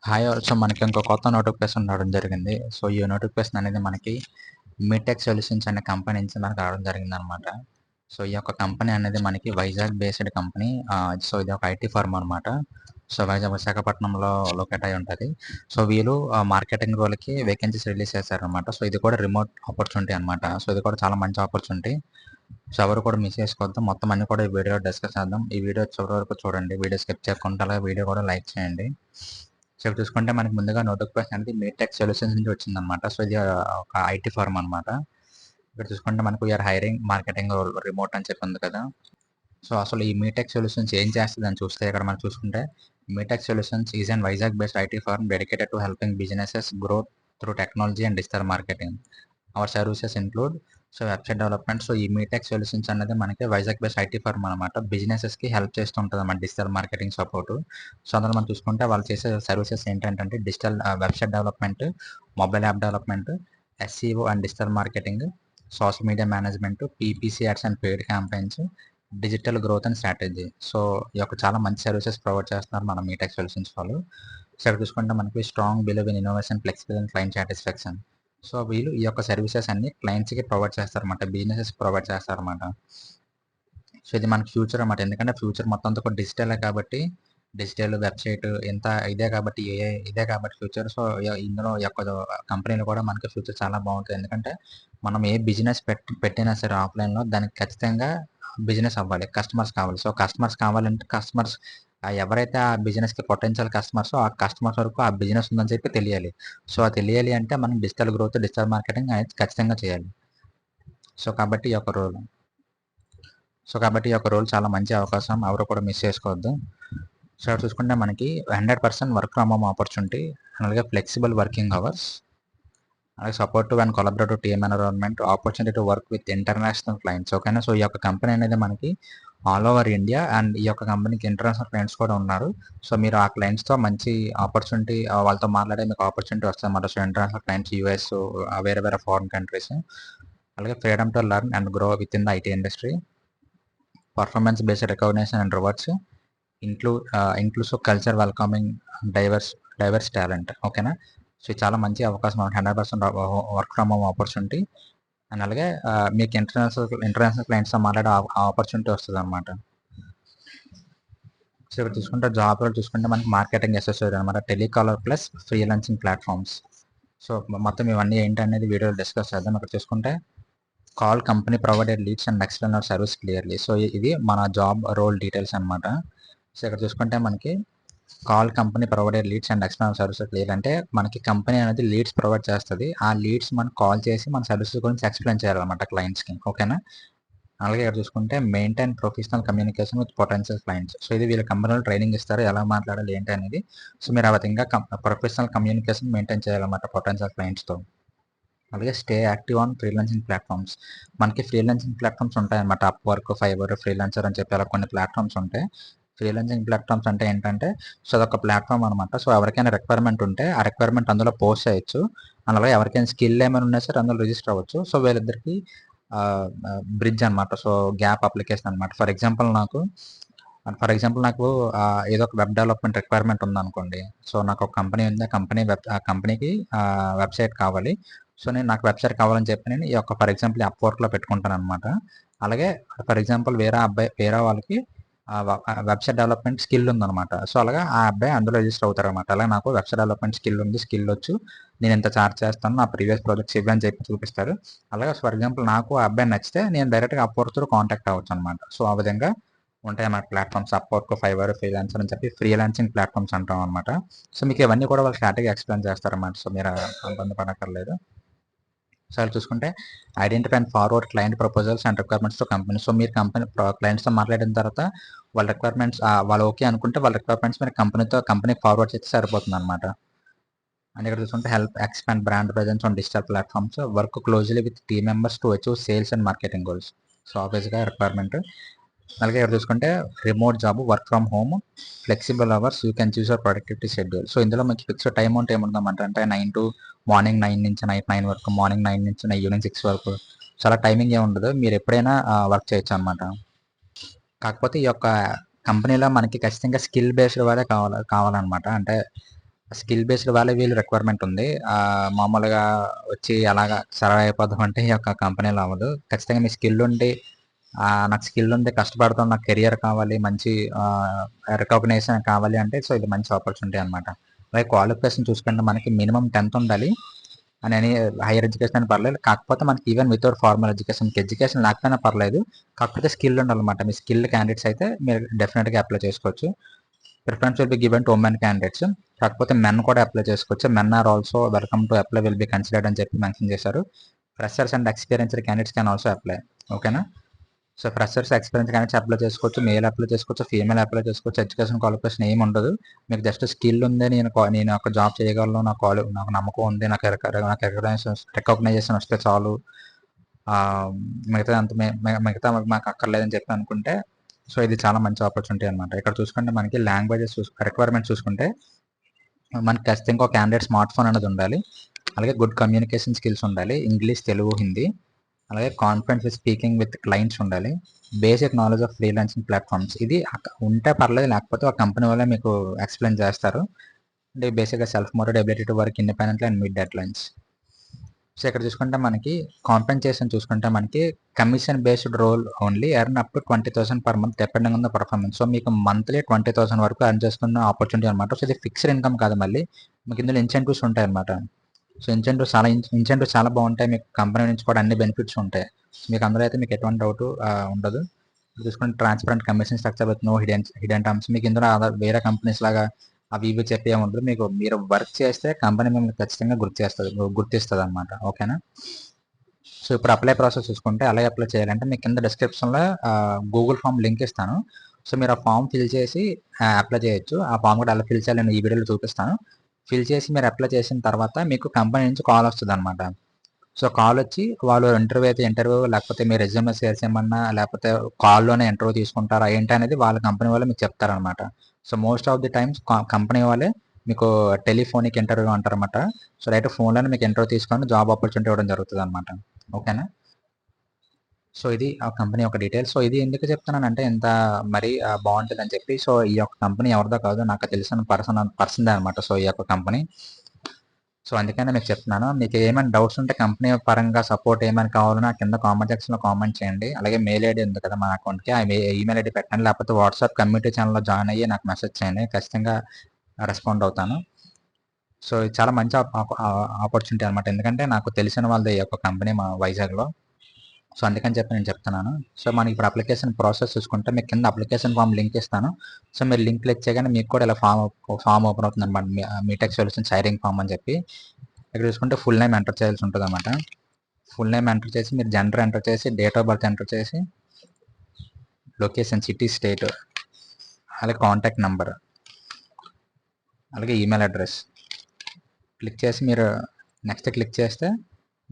Hi all. So, మనకి ఇంకో కొత్త నోటిఫికేషన్ రావడం జరిగింది. సో, ఈ నోటిఫికేషన్ అనేది మనకి మీటెక్ సొల్యూషన్స్ అనే కంపెనీ నుంచి మనకు రావడం జరిగిందనమాట. సో, ఈ యొక్క కంపెనీ అనేది మనకి వైజాగ్ బేస్డ్ కంపెనీ. సో, ఇది ఒక ఐటీ ఫర్మ్ అనమాట. సో, విశాఖపట్నంలో లొకేట్ అయి ఉంటది. సో, వీళ్ళు మార్కెటింగ్ రోల్‌కి వేకెన్సీస్ రిలీజ్ చేశారనమాట. సో, ఇది కూడా రిమోట్ ఆపర్చునిటీ అనమాట. సో, ఇది కూడా చాలా మంచి ఆపర్చునిటీ. సో, ఎవరు కూడా మిస్ చేసుకోవద్దు. మొత్తం అన్నీ కూడా ఈ వీడియోలో డిస్కస్ చేద్దాం. ఈ వీడియో చివరి వరకు చూడండి. వీడియో స్కిప్ చేయకుండా అలాగే వీడియో కూడా లైక్ చేయండి. సో, ఇక్కడ చూసుకుంటే మనకి ముందుగా నోటిఫికేషన్ అనేది మీటెక్ సొల్యూషన్స్ నుంచి వచ్చిందనమాట. సో, ఇది ఒక ఐటీ ఫర్మ్ అనమాట. ఇక్కడ చూసుకుంటే మనకు we're hiring marketing role remote అని చెప్పి ఉంది కదా! సో, అసలు ఈ మీటెక్ సొల్యూషన్స్ ఏం చేస్తదని చూస్తే ఇక్కడ మనం చూసుకుంటే Meetech solutions is an Vizag based IT firm dedicated to helping businesses grow through technology and digital marketing. Our services include website development. So, ఈ మీటెక్ సొల్యూషన్స్ అనేది మనకి వైజాగ్ బేస్డ్ ఐటీ ఫర్మ్ అనమాట. బిజినెసెస్‌కి హెల్ప్ చేస్తూ ఉంటదన్నమాట డిజిటల్ మార్కెటింగ్ సపోర్టు. సో, అందులో మనం చూసుకుంటే వాళ్ళు చేసే సర్వీసెస్ ఏంటంటే digital website development, mobile app development, SCO and digital marketing, social media management, PPC ads and paid campaigns, digital growth and strategy. So, ఈ యొక్క చాలా మంచి సర్వీసెస్ ప్రొవైడ్ చేస్తున్నారు మన మీటెక్ సొల్యూషన్స్ వాళ్ళు. సో, ఇక్కడ చూసుకుంటే మనకి strong believe in innovation, flexible and client satisfaction. So, వీళ్ళు ఈ యొక్క సర్వీసెస్ అన్నీ క్లయింట్స్‌కి ప్రొవైడ్ చేస్తారన్నమాట. బిజినెసెస్‌కి ప్రొవైడ్ చేస్తారన్నమాట. సో, ఇది మనకి ఫ్యూచర్ అన్నమాట. ఎందుకంటే ఫ్యూచర్ మొత్తం అంతా కూడా డిజిటలే కాబట్టి, డిజిటల్ వెబ్‌సైట్ ఇంత ఇదే కాబట్టి ఏఐ ఇదే కాబట్టి ఫ్యూచర్. సో, ఇందులో ఈ యొక్క కంపెనీలో కూడా మనకి ఫ్యూచర్ చాలా బావుంటది. ఎందుకంటే మనం ఏ బిజినెస్ పెట్టినా సరే ఆఫ్‌లైన్‌లో దానికి ఖచ్చితంగా బిజినెస్ అవ్వాలి. కస్టమర్స్ కావాలి. సో, కస్టమర్స్ కావాలంటే కస్టమర్స్ ఎవరైతే ఆ బిజినెస్‌కి పొటెన్షియల్ కస్టమర్సో ఆ కస్టమర్స్ వరకు ఆ బిజినెస్ ఉందని చెప్పి తెలియాలి. సో, అది తెలియాలి అంటే మనం డిజిటల్ గ్రోత్, డిజిటల్ మార్కెటింగ్ అనేది ఖచ్చితంగా చేయాలి. సో, కాబట్టి ఈ యొక్క రోల్. కాబట్టి ఈ యొక్క రోల్ చాలా మంచి అవకాశం. ఎవరు కూడా మిస్ చేసుకోవద్దు. సో, ఇక్కడ చూసుకుంటే మనకి 100% వర్క్ ఫ్రమ్ హోమ్ ఆపర్చునిటీ, అలాగే ఫ్లెక్సిబుల్ వర్కింగ్ అవర్స్, అలాగే supportive and collaborative team environment, opportunity to work with international clients. ఓకేనా. సో, ఈ యొక్క కంపెనీ అనేది మనకి ఆల్ ఓవర్ ఇండియా అండ్ ఈ యొక్క కంపెనీకి ఇంటర్నేషనల్ క్లయింట్స్ కూడా ఉన్నారు. సో, మీరు ఆ క్లయింట్స్‌తో మంచి ఆపర్చునిటీ వాళ్ళతో మాట్లాడే మీకు ఆపర్చునిటీ వస్తదన్నమాట. సో, ఇంటర్నేషనల్ క్లయింట్స్ యూఎస్, వేరే వేరే ఫారిన్ కంట్రీస్. అలాగే freedom to learn and grow within the IT industry, performance based recognition and rewards, inclusive culture welcoming diverse diverse talent. ఓకేనా. సో, ఇది చాలా మంచి అవకాశం. 100% work from home opportunity and అలాగే మీకు ఇంటర్నేషనల్ క్లయింట్స్‌తో మాట్లాడే ఆపర్చునిటీ వస్తదనమాట. సో, ఇక్కడ చూసుకుంటే జాబ్ రోల్ చూసుకుంటే మనకి మార్కెటింగ్ అసోసియేట్ అనమాట. Telecaller plus freelancing platforms. So, మొత్తం ఇవన్నీ ఏంటనేది వీడియోలో డిస్కస్ చేద్దాం. ఇక్కడ చూసుకుంటే call company provided leads and explain our service clearly. So, ఇది మన జాబ్ రోల్ డీటెయిల్స్ అనమాట. సో, ఇక్కడ చూసుకుంటే మనకి call company provided leads and explain our service clearly అంటే మనకి కంపెనీ అనేది లీడ్స్ ప్రొవైడ్ చేస్తది. ఆ లీడ్స్ మనం కాల్ చేసి మన సర్వీసెస్ గురించి ఎక్స్‌ప్లెయిన్ చేయాలన్నమాట క్లయింట్స్‌కి. ఓకేనా. అలాగే ఇక్కడ చూసుకుంటే maintain professional communication with potential clients. So, ఇది వీళ్ళ కంపెనీలో ట్రైనింగ్ ఇస్తారు. ఎలా మాట్లాడాలి ఏంటి అనేది. సో, మీరు ఆ విధంగా ప్రొఫెషనల్ కమ్యూనికేషన్ మెయింటైన్ చేయాలన్నమాట పొటెన్షియల్ క్లయింట్స్‌తో. అలాగే stay active on freelancing platforms. మనకి ఫ్రీలాన్సింగ్ ప్లాట్‌ఫార్మ్స్ ఉంటాయన్నమాట. అప్‌వర్క్, ఫైవర్, ఫ్రీలాన్సర్ అని చెప్పి అలా కొన్ని ప్లాట్‌ఫార్మ్స్ ఉంటాయి. ఫ్రీలాన్సింగ్ ప్లాట్‌ఫార్మ్స్ అంటే ఏంటంటే సో, అదొక ప్లాట్‌ఫార్మ్ అనమాట. సో, ఎవరికైనా రిక్వైర్మెంట్ ఉంటే ఆ రిక్వైర్మెంట్ అందులో పోస్ట్ చేయొచ్చు. అలాగే ఎవరికైనా స్కిల్ ఏమైనా ఉన్నా సరే అందులో రిజిస్టర్ అవ్వచ్చు. సో, వీళ్ళిద్దరికీ బ్రిడ్జ్ అనమాట. సో, గ్యాప్ అప్లికేషన్ అనమాట. ఫర్ ఎగ్జాంపుల్ నాకు ఏదో ఒక వెబ్ డెవలప్‌మెంట్ రిక్వైర్మెంట్ ఉందనుకోండి. సో, నాకు ఒక కంపెనీ ఉంది. ఆ కంపెనీకి వెబ్‌సైట్ కావాలి. సో, నాకు వెబ్‌సైట్ కావాలని చెప్పి నేను ఈ యొక్క ఫర్ ఎగ్జాంపుల్ అప్‌వర్క్‌లో పెట్టుకుంటాననమాట. అలాగే ఫర్ ఎగ్జాంపుల్ వేరే వాళ్ళకి వెబ్‌సైట్ డెవలప్‌మెంట్ స్కిల్ ఉందనమాట. సో, అలాగా ఆ అబ్బాయి అందులో రిజిస్టర్ అవుతారనమాట. అలాగే నాకు వెబ్‌సైట్ డెవలప్‌మెంట్ స్కిల్ ఉంది. స్కిల్ వచ్చు. నేను ఇంత చార్జ్ చేస్తాను. నా ప్రీవియస్ ప్రాజెక్ట్స్ ఇవి అని చెప్పి చూపిస్తారు. అలాగే ఫర్ ఎగ్జాంపుల్ నాకు ఆ అబ్బాయి నచ్చితే నేను డైరెక్ట్‌గా అప్‌వర్క్ త్రూ కాంటాక్ట్ అవ్వచ్చనమాట. సో, ఆ విధంగా ఉంటాయన్నమాట ప్లాట్‌ఫార్మ్స్. అప్‌వర్క్, ఫైవర్, ఫ్రీలాన్సర్ అని చెప్పి ఫ్రీలాన్సింగ్ ప్లాట్‌ఫార్మ్స్ అంటాం అనమాట. సో, మీకు ఇవన్నీ కూడా వాళ్ళు స్ట్రాటజీ ఎక్స్‌ప్లెయిన్ చేస్తారన్నమాట. సో, మీరు ఇబ్బంది పడక్కర్లేదు. సో, అలా చూసుకుంటే identify and forward client proposals and requirements to company. So, మీరు క్లయింట్స్‌తో మాట్లాడిన తర్వాత వాళ్ళ రిక్వైర్మెంట్స్ వాళ్ళు ఓకే అనుకుంటే వాళ్ళ రిక్వైర్మెంట్స్ మీరు కంపెనీకి ఫార్వర్డ్ చేస్తే సరిపోతుందన్నమాట. అండ్ ఇక్కడ చూసుకుంటే help expand brand presence on digital platforms, work closely with team members to achieve sales and marketing goals. So, ఆబ్వియస్‌గా రిక్వైర్మెంట్. అలాగే ఇక్కడ చూసుకుంటే remote job, work from home, flexible hours, you can choose your productivity schedule. So, ఇందులో మీకు fixed time అంటే ఏముంటుందన్నమాట అంటే morning 9 నుంచి night 9 వరకు, మార్నింగ్ 9 నుంచి ఈవినింగ్ 6 వరకు. చాలా టైమింగ్ ఏమి ఉండదు. మీరు ఎప్పుడైనా వర్క్ చేయొచ్చు అనమాట. కాకపోతే ఈ యొక్క కంపెనీలో మనకి ఖచ్చితంగా స్కిల్ బేస్డ్ వాళ్ళే కావాలన్నమాట. అంటే స్కిల్ బేస్డ్ వాళ్ళే వీళ్ళు రిక్వైర్మెంట్ ఉంది. మామూలుగా వచ్చి అలాగా సర్వైవ్ అయిపోదాం అంటే ఈ యొక్క కంపెనీలో అవ్వదు. ఖచ్చితంగా మీ స్కిల్ ఉండి నాకు స్కిల్ ఉంది, కష్టపడతాను, నాకు కెరియర్ కావాలి, మంచి రికగ్నైజేషన్ కావాలి అంటే సో ఇది మంచి ఆపర్చునిటీ అనమాట. అలాగే క్వాలిఫికేషన్ చూసుకుంటే మనకి మినిమం 10th ఉండాలి అని హైయర్ ఎడ్యుకేషన్ అని పర్లేదు. కాకపోతే మనకి ఈవెన్ వితౌట్ ఫార్మల్ ఎడ్యుకేషన్ లేకపోయినా పర్లేదు. కాకపోతే స్కిల్ ఉండాలన్నమాట. మీ స్కిల్డ్ క్యాండిడేట్స్ అయితే మీరు డెఫినెట్గా అప్లై చేసుకోవచ్చు. Preference will be given to women candidates. కాకపోతే మెన్ కూడా అప్లై చేసుకోవచ్చు. Men are also welcome to apply will be considered అని చెప్పి మెన్షన్ చేశారు. Freshers and experienced candidates can also apply. ఓకేనా? So freshers experience candidates apply చేసుకోవచ్చు. Male apply చేసుకోవచ్చు, female apply చేసుకోవచ్చు. ఎడ్యుకేషన్ క్వాలిఫికేషన్ ఏమి ఉండదు. మీకు జస్ట్ స్కిల్ ఉంది, నేను ఒక జాబ్ చేయగలను, నాకు నమ్మకం ఉంది, నాకు రికగ్నైజేషన్ వస్తే చాలు, మిగతా మాకు అక్కర్లేదని చెప్పి అనుకుంటే సో ఇది చాలా మంచి ఆపర్చునిటీ అనమాట. ఇక్కడ చూసుకుంటే మనకి లాంగ్వేజెస్ రిక్వైర్మెంట్ చూసుకుంటే మనకి ఖచ్చితంగా ఒక క్యాండిడేట్ స్మార్ట్ ఫోన్ అనేది ఉండాలి. అలాగే గుడ్ కమ్యూనికేషన్ స్కిల్స్ ఉండాలి, ఇంగ్లీష్, తెలుగు, హిందీ. అలాగే confidence with speaking with clients ఉండాలి. Basic knowledge of freelancing platforms. ఇది ఉంటే పర్లేదు, లేకపోతే ఒక కంపెనీ వల్ల మీకు ఎక్స్ప్లెయిన్ చేస్తారు. అంటే బేసిక్గా self motivate ability to work independently and meet deadlines. So ఇక్కడ చూసుకుంటే మనకి కాంపెన్సేషన్ చూసుకుంటే మనకి commission based role only earn up to 20,000 per month depending on the performance. So మీకు మంత్లీ 20,000 వరకు ఎర్న్ చేసుకున్న ఆపర్చునిటీ అనమాట. సో ఇది ఫిక్స్డ్ ఇన్కమ్ కాదు, మళ్ళీ మీకు ఇందులో ఇన్సెంటివ్స్ ఉంటాయి అనమాట. సో ఇన్సెంటివ్స్ చాలా బాగుంటాయి. మీకు కంపెనీ నుంచి కూడా అన్ని బెనిఫిట్స్ ఉంటాయి. మీకు అందులో అయితే మీకు ఎటువంటి డౌట్ ఉండదు. చూసుకుంటే transparent commission structure with no hidden terms. మీకు ఇందులో వేరే కంపెనీస్ లాగా అవి ఇవి చెప్పి ఏముండదు. మీకు మీరు వర్క్ చేస్తే కంపెనీ మిమ్మల్ని ఖచ్చితంగా గుర్తిస్తుంది అనమాట. ఓకేనా? సో ఇప్పుడు అప్లై ప్రాసెస్ చూసుకుంటే అలాగే అప్లై చేయాలంటే మీకు కింద డిస్క్రిప్షన్లో గూగుల్ ఫామ్ లింక్ ఇస్తాను. సో మీరు ఆ ఫామ్ ఫిల్ చేసి అప్లై చేయొచ్చు. ఆ ఫామ్ కూడా అలా ఫిల్ చేయాలి, నేను ఈ వీడియోలో చూపిస్తాను. ఫిల్ చేసి మీరు అప్లై చేసిన తర్వాత మీకు కంపెనీ నుంచి కాల్ వస్తుంది అనమాట. సో కాల్ వచ్చి వాళ్ళు ఇంటర్వ్యూ లేకపోతే మీ రెజ్యూమ్ షేర్ చేయమన్నా లేకపోతే కాల్లోనే ఇంటర్వ్యూ తీసుకుంటారా ఏంటి అనేది వాళ్ళ కంపెనీ వాళ్ళు మీకు చెప్తారనమాట. So most of the times company వాళ్ళే మీకు టెలిఫోనిక్ ఇంటర్వ్యూ అంటారనమాట. సో డైరెక్ట్ ఫోన్లోనే మీకు ఇంటర్వ్యూ తీసుకొని జాబ్ ఆపర్చునిటీ ఇవ్వడం జరుగుతుంది అనమాట. ఓకేనా? సో ఇది ఆ కంపెనీ యొక్క డీటెయిల్స్. సో ఇది ఎందుకు చెప్తున్నానంటే ఇంత మరీ బాగుంటుంది అని చెప్పి. సో ఈ యొక్క కంపెనీ ఎవరిదో కాదు, నాకు తెలిసిన పర్సన్దే అనమాట. సో ఈ యొక్క కంపెనీ. సో అందుకనే మీకు చెప్తున్నాను. మీకు ఏమైనా డౌట్స్ ఉంటే కంపెనీ పరంగా సపోర్ట్ ఏమైనా కావాలన్నా కింద కామెంట్ సెక్షన్లో కామెంట్ చేయండి. అలాగే మెయిల్ ఐడి ఉంది కదా మా అకౌంట్కి, ఆ ఈమెయిల్ ఐడి పెట్టండి. లేకపోతే వాట్సాప్ కమ్యూనిటీ ఛానల్లో జాయిన్ అయ్యి నాకు మెసేజ్ చేయండి, ఖచ్చితంగా రెస్పాండ్ అవుతాను. సో ఇది చాలా మంచి ఆపర్చునిటీ అనమాట. ఎందుకంటే నాకు తెలిసిన వాళ్ళది ఈ యొక్క కంపెనీ మా వైజాగ్లో. సో అందుకని చెప్పి నేను చెప్తున్నాను. సో మనకి ఇప్పుడు అప్లికేషన్ ప్రాసెస్ చూసుకుంటే మీకు కింద అప్లికేషన్ ఫామ్ లింక్ ఇస్తాను. సో మీరు లింక్ క్లిక్ చేయగానే మీకు కూడా ఇలా ఫామ్ ఓపెన్ అవుతుంది అనమాట. మీటెక్ సొల్యూషన్స్ హైరింగ్ ఫామ్ అని చెప్పి. ఇక్కడ చూసుకుంటే ఫుల్ నేమ్ ఎంటర్ చేయాల్సి ఉంటుంది అనమాట. ఫుల్ నేమ్ ఎంటర్ చేసి మీరు జెండర్ ఎంటర్ చేసి డేట్ ఆఫ్ బర్త్ ఎంటర్ చేసి లొకేషన్ సిటీ స్టేట్ అలాగే కాంటాక్ట్ నెంబర్ అలాగే ఈమెయిల్ అడ్రస్ క్లిక్ చేసి మీరు నెక్స్ట్ క్లిక్ చేస్తే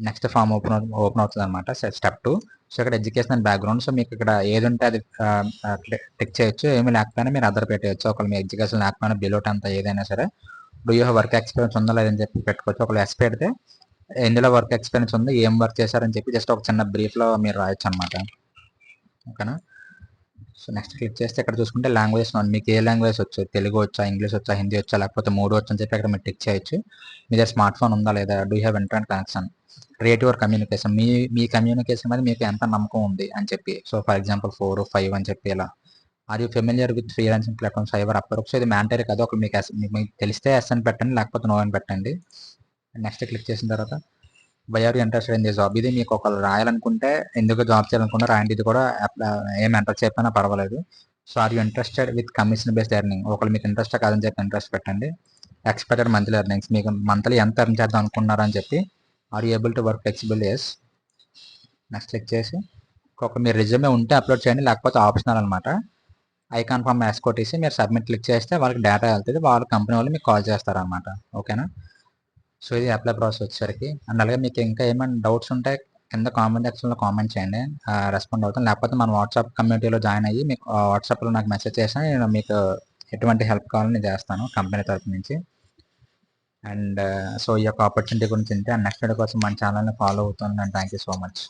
నెక్స్ట్ ఫామ్ ఓపెన్ అవుతుంది అనమాట. స్టెప్ 2. సో ఇక్కడ ఎడ్యుకేషన్ అండ్ బ్యాక్గ్రౌండ్. సో మీకు ఇక్కడ ఏది ఉంటే అది టిక్ చేయొచ్చు. ఏమీ లేకపోయినా మీరు అదర్ పెట్టేయచ్చు. ఒకవేళ మీ ఎడ్యుకేషన్ లేకపోయినా బిలో 10th ఏదైనా సరే do you have work experience ఉందా లేదని చెప్పి పెట్టుకోవచ్చు. ఒకవేళ ఎస్ పెడితే ఎందులో వర్క్ ఎక్స్పీరియన్స్ ఉంది, ఏం వర్క్ చేశారని చెప్పి జస్ట్ ఒక చిన్న బ్రీఫ్లో మీరు రాయొచ్చు అనమాట. ఓకేనా? సో నెక్స్ట్ క్లిక్ చేస్తే ఇక్కడ చూసుకుంటే లాంగ్వేజెస్ మీకు ఏ లాంగ్వేజ్ వచ్చు, తెలుగు వచ్చా, ఇంగ్లీష్ వచ్చా, హిందీ వచ్చా, లేకపోతే 3 వచ్చు అని చెప్పి అక్కడ మీరు టిక్ చేయొచ్చు. మీ దగ్గర స్మార్ట్ ఫోన్ ఉందా లేదా, do have internet connection, rate your communication, me communication మీద మీకు ఎంత నమ్మకం ఉంది అని చెప్పి. సో ఫర్ ఎగ్జాంపుల్ 4, 5 అని చెప్పి ఇలా. Are you familiar with freelancing platforms Fiverr, Upwork. So ఇది మ్యాండేటరీ కాదు, ఒక మీకు తెలిస్తే ఎస్ అని పెట్టండి, లేకపోతే నో అని పెట్టండి. నెక్స్ట్ క్లిక్ చేసిన తర్వాత why are you interested in this job. ఇది మీకు ఒకళ్ళు రాయాలనుకుంటే ఎందుకు జాబ్ చేయాలనుకుంటే రాయండి. ఇది కూడా ఏం ఎంటర్ చెప్పినా పర్వాలేదు. So are you interested with commission based earning. ఒకళ్ళు మీకు ఇంట్రెస్ట్ కాదని చెప్పి ఇంట్రెస్ట్ పెట్టండి. ఎక్స్పెక్టెడ్ మంత్లీ ఎర్నింగ్స్, మీకు మంత్లీ ఎంత ఎర్న్ చేద్దాం అనుకున్నారని చెప్పి. Are you able to work flexible, yes. Next click చేసి ఒక మీరు రిజ్యూమే ఉంటే అప్లోడ్ చేయండి, లేకపోతే ఆప్షనల్ అనమాట. ఐ కన్ఫర్మ్ యాస్ కొట్టేసి మీరు సబ్మిట్ క్లిక్ చేస్తే వాళ్ళకి డేటా వెళ్తుంది, వాళ్ళ కంపెనీ వాళ్ళు మీకు కాల్ చేస్తారనమాట. ఓకేనా? సో ఇది అప్లై ప్రాసెస్ వచ్చేసరికి. అండ్ అలాగే మీకు ఇంకా ఏమైనా డౌట్స్ ఉంటే కింద కామెంట్ సెక్షన్లో కామెంట్ చేయండి, రెస్పాండ్ అవుతాను. లేకపోతే మన వాట్సాప్ కమ్యూనిటీలో జాయిన్ అయ్యి మీకు వాట్సాప్లో నాకు మెసేజ్ చేసినా నేను మీకు ఎటువంటి హెల్ప్ కావాలని నేను చేస్తాను కంపెనీ తరఫు నుంచి. అండ్ సో ఈ యొక్క ఆపర్చునిటీ గురించి ఇంతే. అండ్ నెక్స్ట్ వీడియో కోసం మన ఛానల్ని ఫాలో అవుతాను. And thank you so much.